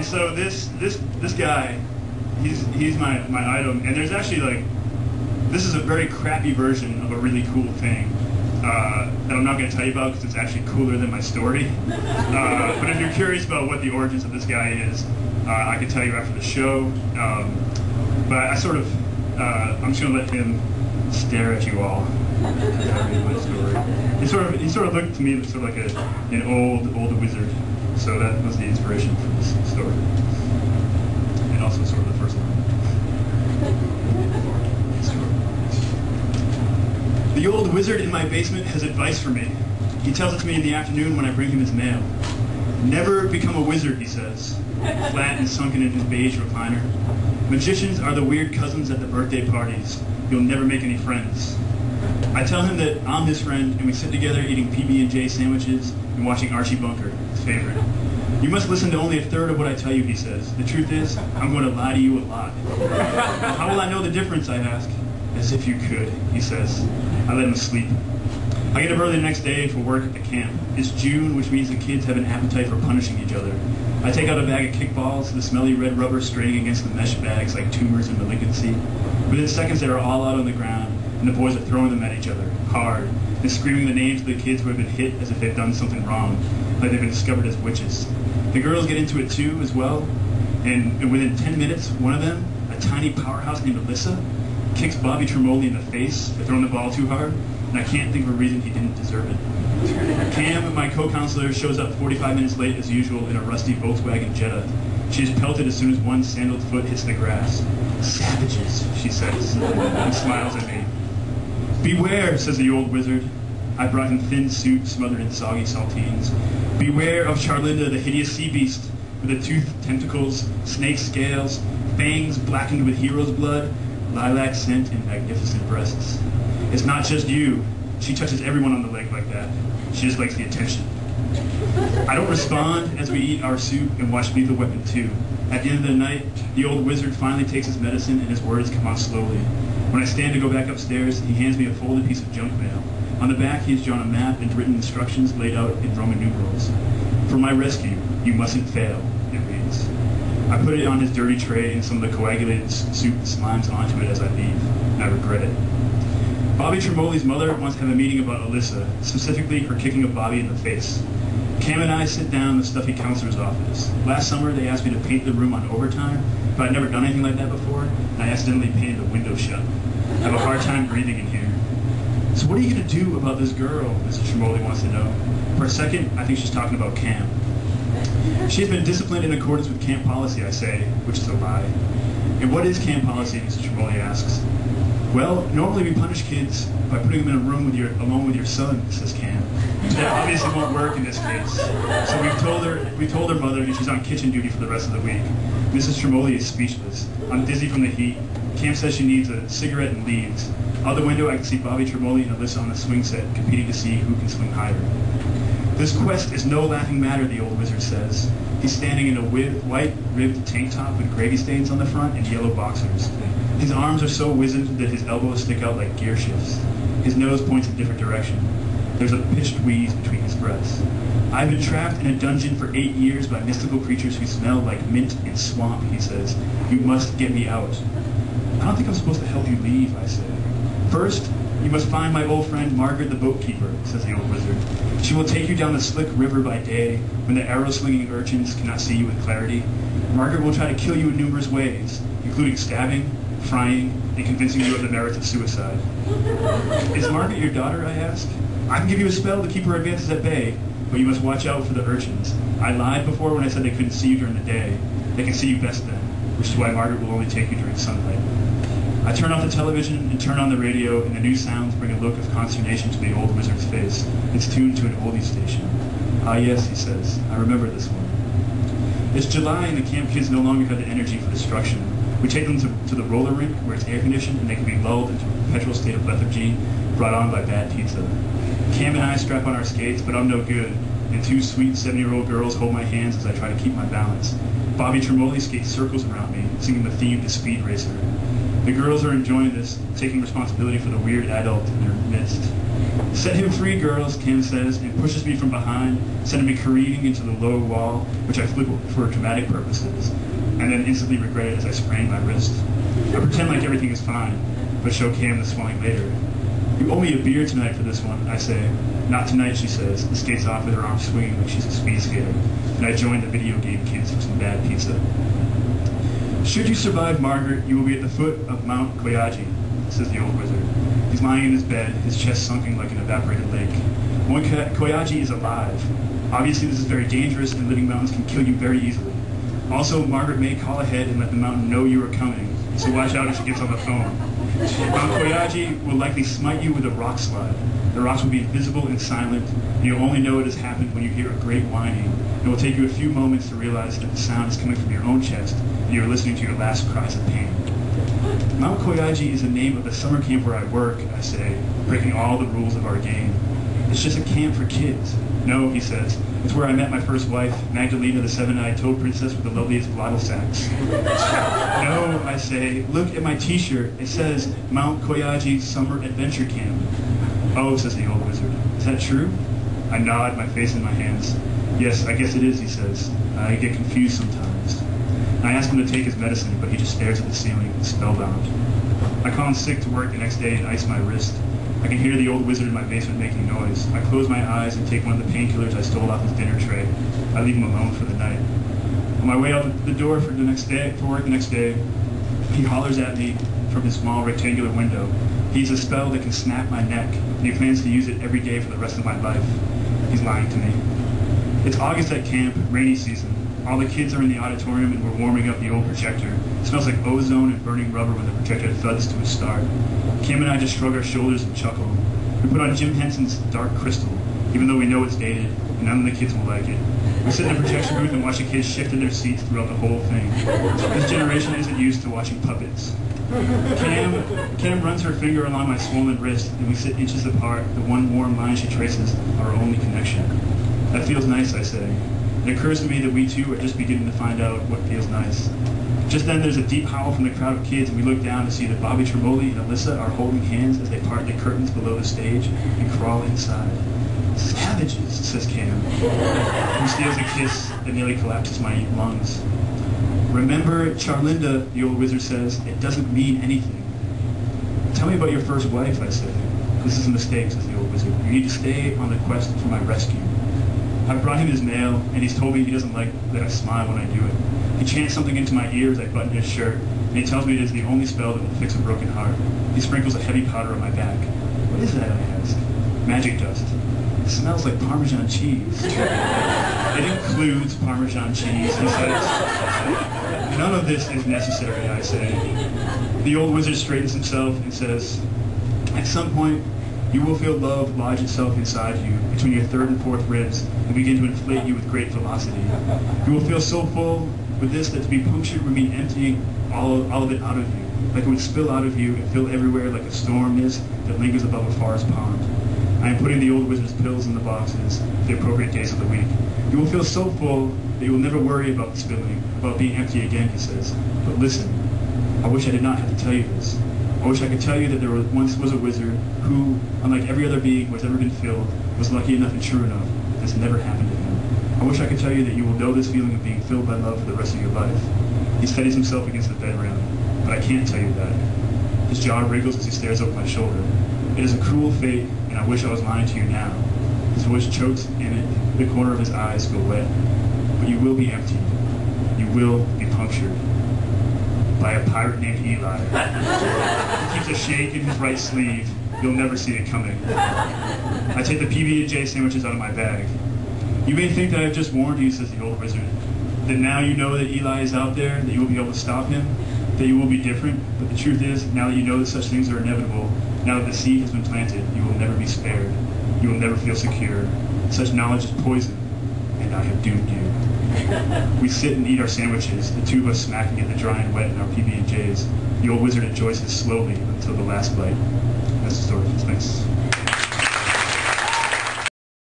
so this guy, he's my item, and there's actually like, this is a very crappy version of a really cool thing that I'm not going to tell you about because it's actually cooler than my story. But if you're curious about what the origins of this guy is, I can tell you after the show. But I sort of, I'm just going to let him stare at you all. My story. He sort of looked to me sort of like an old wizard. So that was the inspiration for this story, and also sort of the first one. The old wizard in my basement has advice for me. He tells it to me in the afternoon when I bring him his mail. Never become a wizard, he says, flat and sunken in his beige recliner. Magicians are the weird cousins at the birthday parties. You'll never make any friends. I tell him that I'm his friend, and we sit together eating PB&J sandwiches and watching Archie Bunker, his favorite. You must listen to only a third of what I tell you, he says. The truth is, I'm going to lie to you a lot. How will I know the difference, I ask. As if you could, he says. I let him sleep. I get up early the next day for work at the camp. It's June, which means the kids have an appetite for punishing each other. I take out a bag of kickballs, the smelly red rubber straining against the mesh bags like tumors and malignancy. Within seconds, they are all out on the ground, and the boys are throwing them at each other, hard, and screaming the names of the kids who have been hit as if they've done something wrong, like they've been discovered as witches. The girls get into it too, as well, and within 10 minutes, one of them, a tiny powerhouse named Alyssa, kicks Bobby Tremoli in the face for throwing the ball too hard, and I can't think of a reason he didn't deserve it. Cam, my co-counselor, shows up 45 minutes late as usual in a rusty Volkswagen Jetta. She is pelted as soon as one sandaled foot hits the grass. Savages, she says, and smiles at me. Beware, says the old wizard. I brought him thin soup smothered in soggy saltines. Beware of Charlinda, the hideous sea beast, with the toothed tentacles, snake scales, fangs blackened with hero's blood, lilac scent, and magnificent breasts. It's not just you. She touches everyone on the leg like that. She just likes the attention. I don't respond as we eat our soup and watch Lethal Weapon 2. At the end of the night, the old wizard finally takes his medicine and his words come out slowly. When I stand to go back upstairs, he hands me a folded piece of junk mail. On the back, he has drawn a map and written instructions laid out in Roman numerals. For my rescue, you mustn't fail, it reads. I put it on his dirty tray and some of the coagulated soup slimes onto it as I leave, and I regret it. Bobby Tremoli's mother wants to have a meeting about Alyssa, specifically her kicking of Bobby in the face. Cam and I sit down in the stuffy counselor's office. Last summer, they asked me to paint the room on overtime, but I'd never done anything like that before, and I accidentally painted the window shut. I have a hard time breathing in here. So what are you going to do about this girl, Mrs. Tremoli wants to know. For a second, I think she's talking about Cam. She has been disciplined in accordance with camp policy, I say, which is a lie. And what is camp policy, Mrs. Tremoli asks. Well, normally we punish kids by putting them in a room along with your son, says Cam. That obviously won't work in this case. So we told her mother, and she's on kitchen duty for the rest of the week. Mrs. Tremoli is speechless. I'm dizzy from the heat. Cam says she needs a cigarette and leaves. Out the window, I can see Bobby Tremoli and Alyssa on the swing set, competing to see who can swing higher. This quest is no laughing matter, the old wizard says. He's standing in a white ribbed tank top with gravy stains on the front and yellow boxers. His arms are so wizened that his elbows stick out like gear shifts. His nose points a different direction. There's a pitched wheeze between his breaths. I've been trapped in a dungeon for 8 years by mystical creatures who smell like mint and swamp, he says. You must get me out. I don't think I'm supposed to help you leave, I say. First, you must find my old friend Margaret the boatkeeper, says the old wizard. She will take you down the slick river by day, when the arrow-slinging urchins cannot see you with clarity. Margaret will try to kill you in numerous ways, including stabbing, frying, and convincing you of the merits of suicide. Is Margaret your daughter, I ask? I can give you a spell to keep her advances at bay, but you must watch out for the urchins. I lied before when I said they couldn't see you during the day. They can see you best then, which is why Margaret will only take you during sunlight. I turn off the television and turn on the radio, and the new sounds bring a look of consternation to the old wizard's face. It's tuned to an oldie station. Ah yes, he says, I remember this one. It's July and the camp kids no longer have the energy for destruction. We take them to the roller rink where it's air conditioned and they can be lulled into a perpetual state of lethargy brought on by bad pizza. Cam and I strap on our skates, but I'm no good, and 2 sweet 7-year-old girls hold my hands as I try to keep my balance. Bobby Tremoli skates circles around me, singing the theme to Speed Racer. The girls are enjoying this, taking responsibility for the weird adult in their midst. "Set him free, girls," Cam says, and pushes me from behind, sending me careening into the low wall, which I flip for dramatic purposes, and then instantly regret it as I sprain my wrist. I pretend like everything is fine, but show Cam the swelling later. "You owe me a beer tonight for this one," I say. "Not tonight," she says, and skates off with her arms swinging like she's a speed skater, and I join the video game kids for some bad pizza. "Should you survive, Margaret, you will be at the foot of Mount Koyaji," says the old wizard. He's lying in his bed, his chest sunken like an evaporated lake. "Mount Koyaji is alive. Obviously this is very dangerous, and living mountains can kill you very easily. Also, Margaret may call ahead and let the mountain know you are coming, so watch out if she gets on the phone. Mount Koyaji will likely smite you with a rock slide. The rocks will be invisible and silent, and you'll only know it has happened when you hear a great whining. It will take you a few moments to realize that the sound is coming from your own chest, and you are listening to your last cries of pain." "Mount Koyaji is the name of the summer camp where I work," I say, breaking all the rules of our game. "It's just a camp for kids." "No," he says, "it's where I met my first wife, Magdalena, the seven-eyed toad princess with the loveliest glottal sacks." "No," I say, "look at my t-shirt. It says Mount Koyaji Summer Adventure Camp." "Oh," says the old wizard, "is that true?" I nod, my face in my hands. "Yes, I guess it is," he says. "I get confused sometimes." I ask him to take his medicine, but he just stares at the ceiling, spellbound. I call in sick to work the next day and ice my wrist. I can hear the old wizard in my basement making noise. I close my eyes and take one of the painkillers I stole off his dinner tray. I leave him alone for the night. On my way out the door for work the next day, he hollers at me from his small rectangular window. He has a spell that can snap my neck, and he plans to use it every day for the rest of my life. He's lying to me. It's August at camp, rainy season. All the kids are in the auditorium and we're warming up the old projector. It smells like ozone and burning rubber when the projector thuds to a start. Cam and I just shrug our shoulders and chuckle. We put on Jim Henson's Dark Crystal, even though we know it's dated, and none of the kids will like it. We sit in the projection booth and watch the kids shift in their seats throughout the whole thing. This generation isn't used to watching puppets. Cam runs her finger along my swollen wrist, and we sit inches apart. The one warm line she traces, our only connection. "That feels nice," I say. It occurs to me that we too are just beginning to find out what feels nice. Just then there's a deep howl from the crowd of kids, and we look down to see that Bobby Tremoli and Alyssa are holding hands as they part the curtains below the stage and crawl inside. "Savages," says Cam, who steals a kiss that nearly collapses my lungs. "Remember, Charlinda," the old wizard says, "it doesn't mean anything." "Tell me about your first wife," I say. "This is a mistake," says the old wizard. "You need to stay on the quest for my rescue." I've brought him his mail, and he's told me he doesn't like that I smile when I do it. He chants something into my ear as I button his shirt, and he tells me it is the only spell that will fix a broken heart. He sprinkles a heavy powder on my back. "What is that?" I ask. "Magic dust. It smells like Parmesan cheese." "It includes Parmesan cheese," he says. "None of this is necessary," I say. The old wizard straightens himself and says, "At some point, you will feel love lodge itself inside you, between your third and fourth ribs, and begin to inflate you with great velocity. You will feel so full with this that to be punctured would mean emptying all of it out of you, like it would spill out of you and fill everywhere like a storm mist that lingers above a forest pond. I am putting the old wizard's pills in the boxes for the appropriate days of the week. You will feel so full that you will never worry about spilling, about being empty again," he says. "But listen, I wish I did not have to tell you this. I wish I could tell you that there once was a wizard who, unlike every other being who has ever been filled, was lucky enough and true enough. This never happened to him. I wish I could tell you that you will know this feeling of being filled by love for the rest of your life." He steadies himself against the bed railing, "But I can't tell you that." His jaw wriggles as he stares over my shoulder. "It is a cruel fate, and I wish I was lying to you now." His voice chokes, and the corner of his eyes go wet. "But you will be emptied. You will be punctured by a pirate named Eli. He keeps a shake in his right sleeve. You'll never see it coming." I take the PB&J sandwiches out of my bag. "You may think that I have just warned you," says the old wizard, "that now you know that Eli is out there, that you will be able to stop him, that you will be different. But the truth is, now that you know that such things are inevitable, now that the seed has been planted, you will never be spared. You will never feel secure. Such knowledge is poison, and I have doomed you." We sit and eat our sandwiches, the two of us smacking at the dry and wet in our PB&Js. The old wizard enjoys it slowly until the last bite. That's the story. Thanks.